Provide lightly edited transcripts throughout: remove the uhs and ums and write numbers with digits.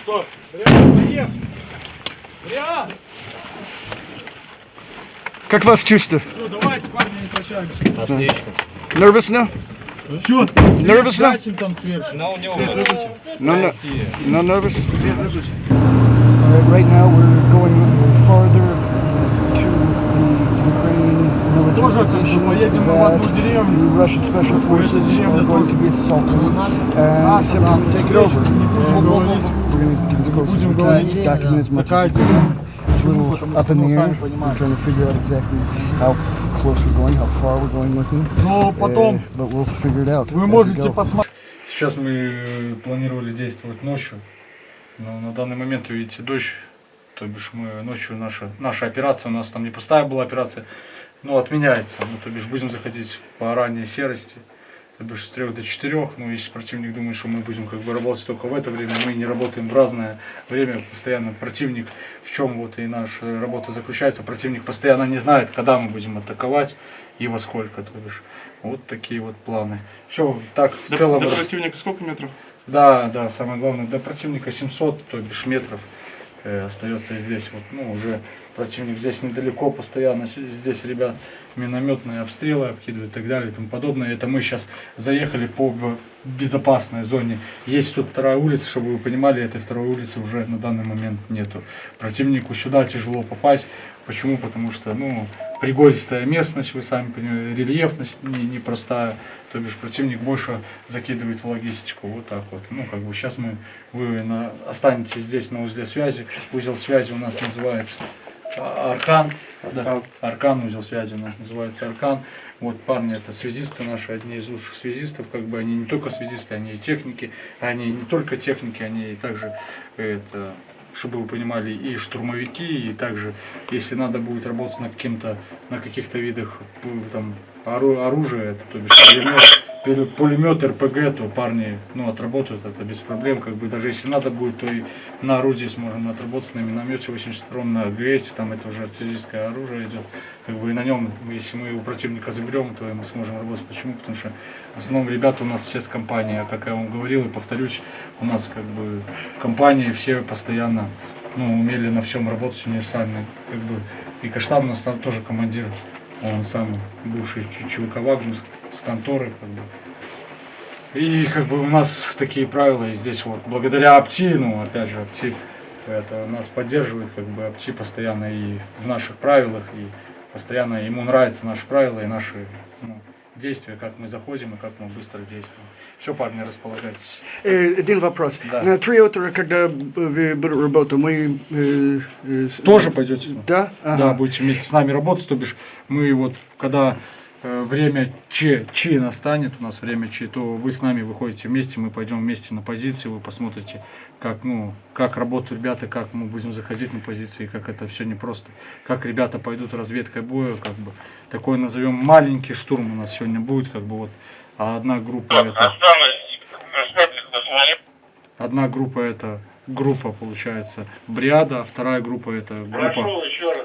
Что? Поехали! Как вас чувствуете? Все, давайте, парни, не прощаемся. Отлично. Nervous now? Что? Nervous now? Гасим там сверху. No, no, No nervous? Right now we're going farther to the Ukraine Тоже military отсюда positions поедем мы в одну that деревню. the Russian special forces are going to be assaulting and attempting to take it over. And we're going to get as close as we can, document as much as we can. It's a little up in the air. We're trying to figure out exactly how close we're going, how far we're going with them. Но потом But we'll figure it out. вы as we можете go. посмотреть. Сейчас мы планировали действовать ночью, но на данный момент, вы видите, дождь, то бишь мы ночью, наша операция, у нас там не пустая была операция, но отменяется, ну, то бишь будем заходить по ранней серости, то бишь с 3 до 4, ну, если противник думает, что мы будем как бы работать только в это время, мы не работаем в разное время, постоянно противник, в чем вот и наша работа заключается, противник постоянно не знает, когда мы будем атаковать и во сколько, то бишь. Вот такие вот планы. Все, так в целом. До противника сколько метров? Да, самое главное, до противника 700, то бишь метров остается здесь. Вот, ну, уже противник здесь недалеко, постоянно здесь ребят минометные обстрелы обкидывают и так далее и тому подобное. Это мы сейчас заехали по безопасной зоне. Есть тут вторая улица, чтобы вы понимали, этой второй улицы уже на данный момент нету. Противнику сюда тяжело попасть. Почему? Потому что, ну, пригористая местность, вы сами понимаете, рельефность непростая, то бишь противник больше закидывает в логистику, вот так вот. Ну, как бы сейчас вы останетесь здесь на узле связи. Узел связи у нас называется Аркан. Да, Аркан, узел связи у нас называется Аркан. Вот парни, это связисты наши, одни из лучших связистов, как бы они не только связисты, они и техники, они не только техники, они и также это, чтобы вы понимали, и штурмовики, и также, если надо будет работать на каких-то видах там, оружия, это, то бишь пулемет, РПГ, то парни, ну, отработают это без проблем, как бы, даже если надо будет, то и на орудии сможем отработать, на миномете 82-м, на ГС, там это уже артиллерийское оружие идет, как бы, и на нем, если мы у противника заберем, то мы сможем работать. Почему? Потому что в основном ребята у нас все с компании, а как я вам говорил и повторюсь, у нас как бы компании все постоянно, ну, умели на всем работать, универсальные, как бы, и Каштан у нас там тоже командир, он сам бывший ЧВК Вагнер с конторы, как бы. И как бы у нас такие правила, и здесь вот благодаря Апти, ну опять же Апти это нас поддерживает, как бы Апти постоянно и в наших правилах, и постоянно ему нравятся наши правила и наши, ну, действия, как мы заходим и как мы быстро действуем. Все, парни, располагайтесь. Один вопрос. Да. На 3 утра, когда вы будете работать, мы... Тоже пойдете? Да? Ага. Да, будете вместе с нами работать, то бишь мы вот, когда время Чи настанет, у нас время Чи, то вы с нами выходите вместе, мы пойдем вместе на позиции, вы посмотрите, как, ну, как работают ребята, как мы будем заходить на позиции, как это все непросто, как ребята пойдут разведкой боя, как бы, такой назовем маленький штурм у нас сегодня будет, как бы, вот, а одна группа это группа, получается, Бриада, а вторая группа это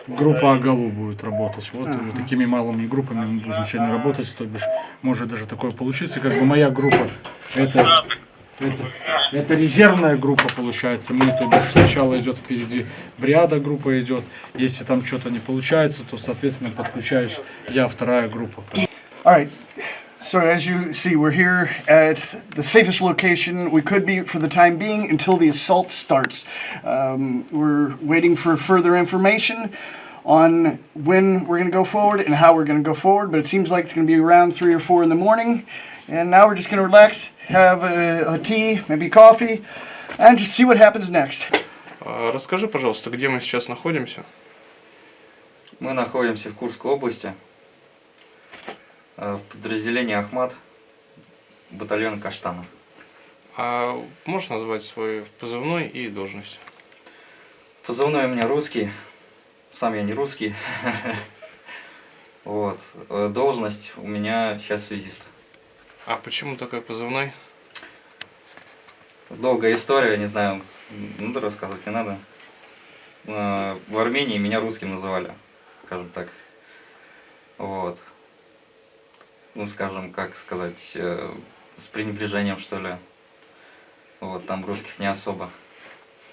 группа Агалу будет работать. Вот, вот такими малыми группами мы будем сегодня работать, то бишь может даже такое получиться, как бы моя группа это резервная группа получается. Мы, то бишь, сначала идет впереди Бриада группа идет. Если там что-то не получается, то соответственно подключаюсь я, вторая группа. All right. So as you see, we're here at the safest location we could be for the time being until the assault starts. We're waiting for further information on when we're going to go forward and how we're going to go forward, but it seems like it's going to be around 3 or 4 in the morning. And now we're just going to relax, have a tea, maybe coffee, and just see what happens next. Расскажи, пожалуйста, где мы сейчас находимся? Мы находимся в Курской области, в подразделении Ахмат, батальон Каштанов. А можешь назвать свой позывной и должность? Позывной у меня русский, сам я не русский. Вот. Должность у меня сейчас связист. А почему такой позывной? Долгая история, не знаю, надо рассказывать, не надо. В Армении меня русским называли, скажем так. Вот. Ну, скажем, как сказать, с пренебрежением, что ли. Вот, там русских не особо.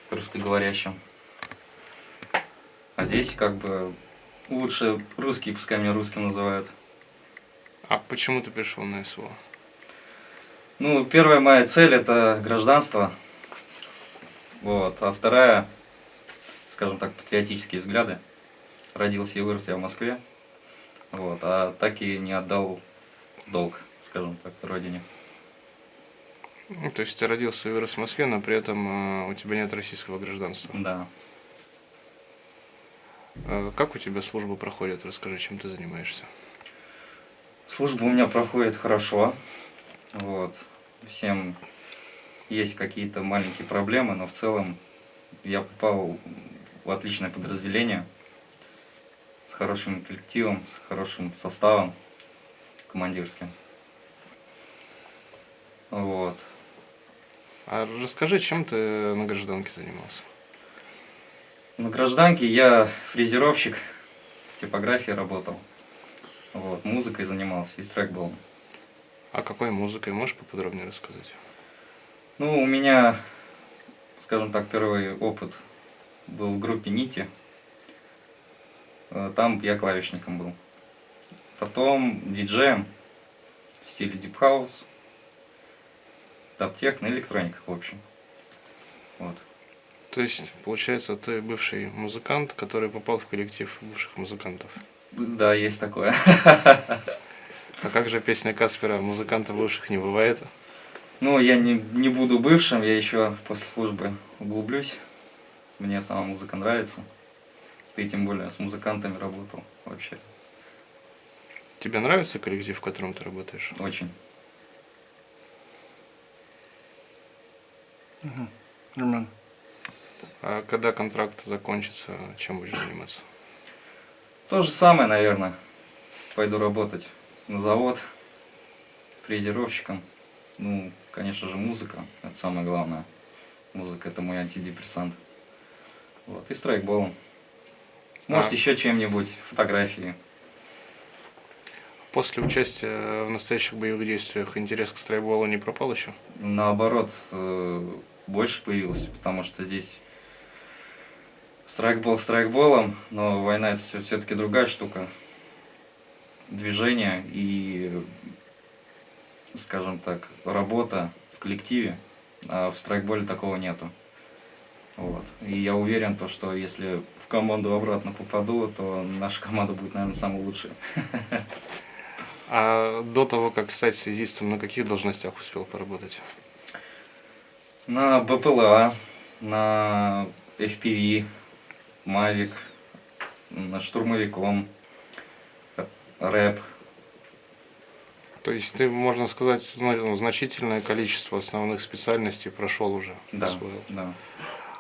русскоговорящим. А здесь как бы лучше русские, пускай меня русским называют. А почему ты пришел на СВО? Ну, первая моя цель это гражданство. Вот. А вторая, скажем так, патриотические взгляды. Родился и вырос я в Москве. Вот. А так и не отдал долг, скажем так, родине. Ну, то есть ты родился и вырос в Москве, но при этом у тебя нет российского гражданства. Да. Как у тебя служба проходит? Расскажи, чем ты занимаешься. Служба у меня проходит хорошо. Вот. Всем есть какие-то маленькие проблемы, но в целом я попал в отличное подразделение с хорошим коллективом, с хорошим составом командирским. Вот. А расскажи, чем ты на гражданке занимался? На гражданке я фрезеровщик, в типографии работал. Вот. Музыкой занимался и страйкболом. А какой музыкой можешь поподробнее рассказать? Ну, у меня, скажем так, первый опыт был в группе Нити. Там я клавишником был. Потом диджеем в стиле Deep House, таптехно, электроника, в общем. Вот. То есть, получается, ты бывший музыкант, который попал в коллектив бывших музыкантов. Да, есть такое. А как же песня Каспера «Музыкантов бывших не бывает»? Ну, я не буду бывшим, я еще после службы углублюсь. Мне сама музыка нравится. И тем более с музыкантами работал вообще. Тебе нравится коллектив, в котором ты работаешь? Очень. Нормально. А когда контракт закончится, чем будешь заниматься? То же самое, наверное. Пойду работать на завод фрезеровщиком. Ну, конечно же, музыка. Это самое главное. Музыка — это мой антидепрессант. Вот. И страйкболом. Может, еще чем-нибудь. Фотографии. После участия в настоящих боевых действиях интерес к страйкболу не пропал еще? Наоборот, больше появился, потому что здесь страйкбол страйкболом, но война — это все-таки другая штука. Движение и, скажем так, работа в коллективе, а в страйкболе такого нету. Вот. И я уверен, то, что если в команду обратно попаду, то наша команда будет, наверное, самой лучшей. А до того, как стать связистом, на каких должностях успел поработать? На БПЛА, на FPV, Mavic, на штурмовиком, рэп. То есть ты, можно сказать, значительное количество основных специальностей прошел уже? Да, освоил. да.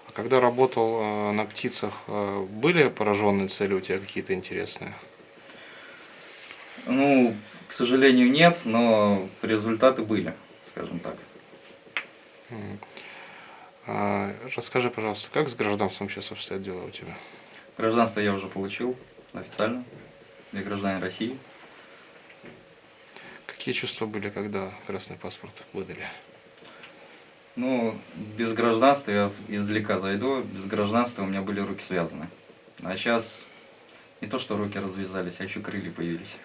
А когда работал на птицах, были пораженные цели у тебя какие-то интересные? Ну, к сожалению, нет, но результаты были, скажем так. Расскажи, пожалуйста, как с гражданством сейчас обстоят дела у тебя? Гражданство я уже получил официально. Я гражданин России. Какие чувства были, когда красный паспорт выдали? Ну, без гражданства я издалека зайду. Без гражданства у меня были руки связаны. А сейчас не то, что руки развязались, а еще крылья появились.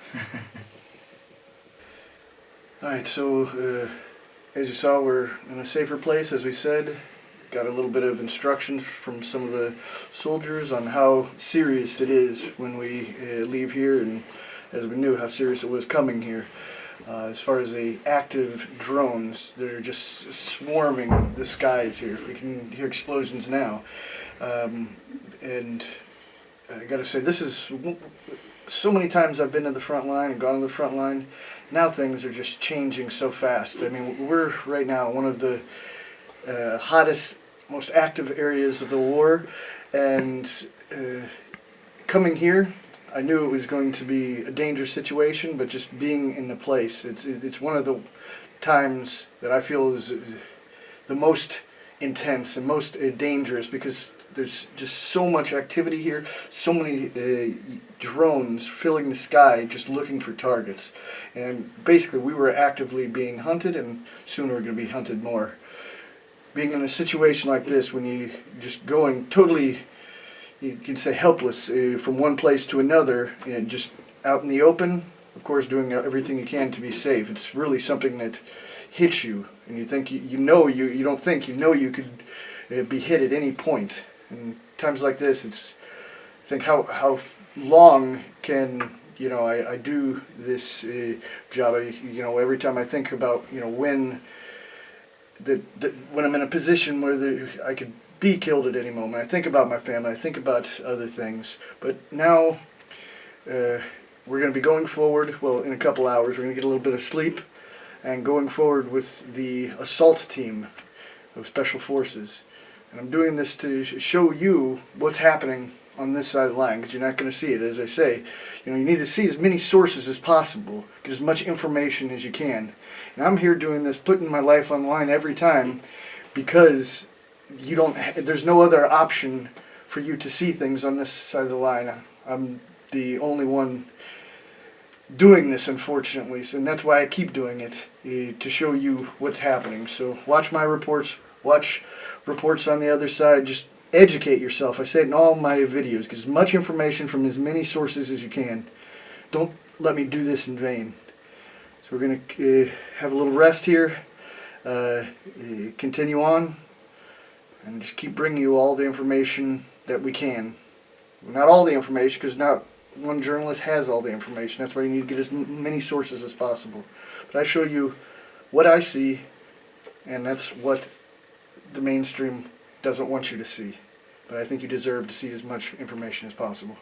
All right, so as you saw, we're in a safer place, as we said. Got a little bit of instructions from some of the soldiers on how serious it is when we leave here, and as we knew how serious it was coming here. As far as the active drones, they're just swarming the skies here. We can hear explosions now. And I gotta say, this is so many times I've been to the front line and gone to the front line. Now things are just changing so fast. I mean, we're right now one of the hottest, most active areas of the war, and coming here, I knew it was going to be a dangerous situation, but just being in the place, it's one of the times that I feel is the most intense and most dangerous, because there's just so much activity here, so many drones filling the sky just looking for targets. And basically we were actively being hunted, and soon we're going to be hunted more. being in a situation like this when you just going totally, you can say helpless from one place to another, and just out in the open, of course doing everything you can to be safe. It's really something that hits you, and you think you know you could be hit at any point. And times like this, it's think how long can I do this job. Every time I think about when when I'm in a position where I could be killed at any moment, I think about my family, I think about other things. But now we're going to be going forward. Well, in a couple hours, we're going to get a little bit of sleep, and going forward with the assault team of Special Forces. And I'm doing this to show you what's happening on this side of the line, because you're not going to see it. As I say, you need to see as many sources as possible, get as much information as you can. And I'm here doing this, putting my life on the line every time, because there's no other option for you to see things on this side of the line. I'm the only one doing this, unfortunately, and that's why I keep doing it, to show you what's happening. So watch my reports, watch reports on the other side, just educate yourself. I say it in all my videos, get as much information from as many sources as you can. Don't let me do this in vain. So we're going to have a little rest here, continue on, and just keep bringing you all the information that we can. Not all the information, because not one journalist has all the information. That's why you need to get as many sources as possible. But I show you what I see, and that's what the mainstream doesn't want you to see. But I think you deserve to see as much information as possible.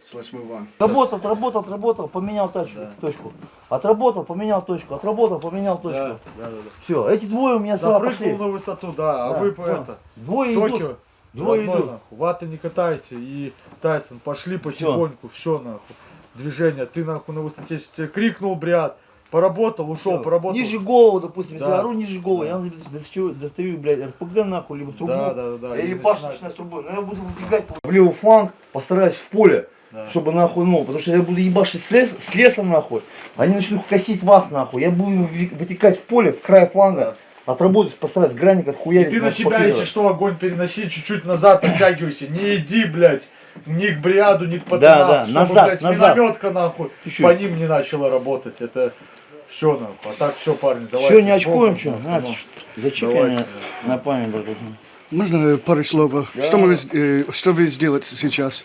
So let's move on. Отработал, поменял точку. Отработал, поменял точку. Отработал, поменял точку. Да. Все, эти двое у меня сразу пошли. Запрыгнул на высоту, да, а вы по это. Двое Токио. идут. Двое идут. Ваты не катайте. И Тайсон, пошли потихоньку, все нахуй. Движение, ты нахуй на высоте, если тебе крикнул, брат, поработал, ушел, поработал. Ниже голову, допустим, если Да. ору ниже голову, я достаю, блядь, РПГ нахуй, либо трубу. Да. Или И башню начинает. начинаю с трубой. Но я буду выбегать в левый фланг, постараюсь в поле, чтобы нахуй, потому что я буду ебашить с леса нахуй. Они начнут косить вас нахуй. Я буду вытекать в поле, в край фланга, отработать, постараюсь граник отхуярить. Ты на нас себя, попилить. если что, огонь переноси, чуть-чуть назад оттягивайся. Не иди, блядь, ни к бриаду, ни к пацанам, Да, чтобы, назад, блядь, назад. минометка нахуй Чуть-чуть. по ним не начала работать. Это все нахуй. А так все, парни, давайте. Все, не очкуем, что? Давайте. Зачекай на память, братан. Можно пару слов? Что вы сделаете сейчас?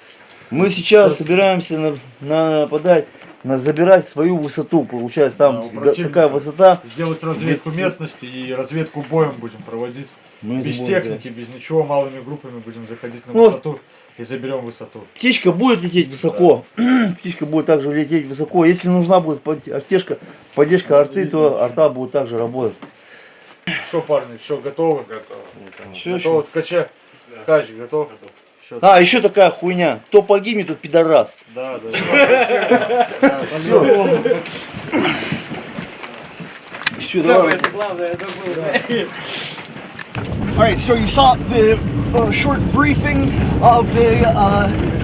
Мы сейчас собираемся нападать, забирать свою высоту. Получается, там у противника. такая высота. Сделать разведку местности и разведку боем будем проводить. Мы Без будем, техники, без ничего, малыми группами будем заходить на Ну, высоту и заберем высоту. Птичка будет лететь высоко. Птичка будет также лететь высоко. Если нужна будет поддержка арты, то арта будет также работать. Что, парни, все, готовы? Все, Готовы, ткача? Ткач, готов? Всё. А, еще такая хуйня. Кто погибнет, тот пидорас. Да. Все, давай. All right, so you saw the short briefing of the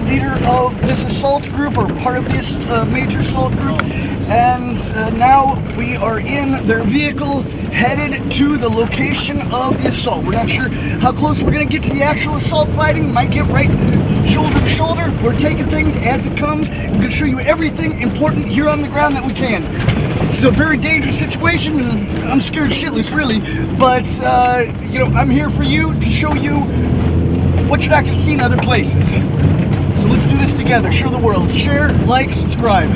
leader of this assault group, or part of this major assault group, and now we are in their vehicle headed to the location of the assault. We're not sure how close we're going to get to the actual assault fighting. Might get right shoulder to shoulder. We're taking things as it comes. We're going to show you everything important here on the ground that we can. It's a very dangerous situation, and I'm scared shitless, really. But, I'm here for you to show you what you're not going to see in other places. So let's do this together. Show the world. Share, like, subscribe.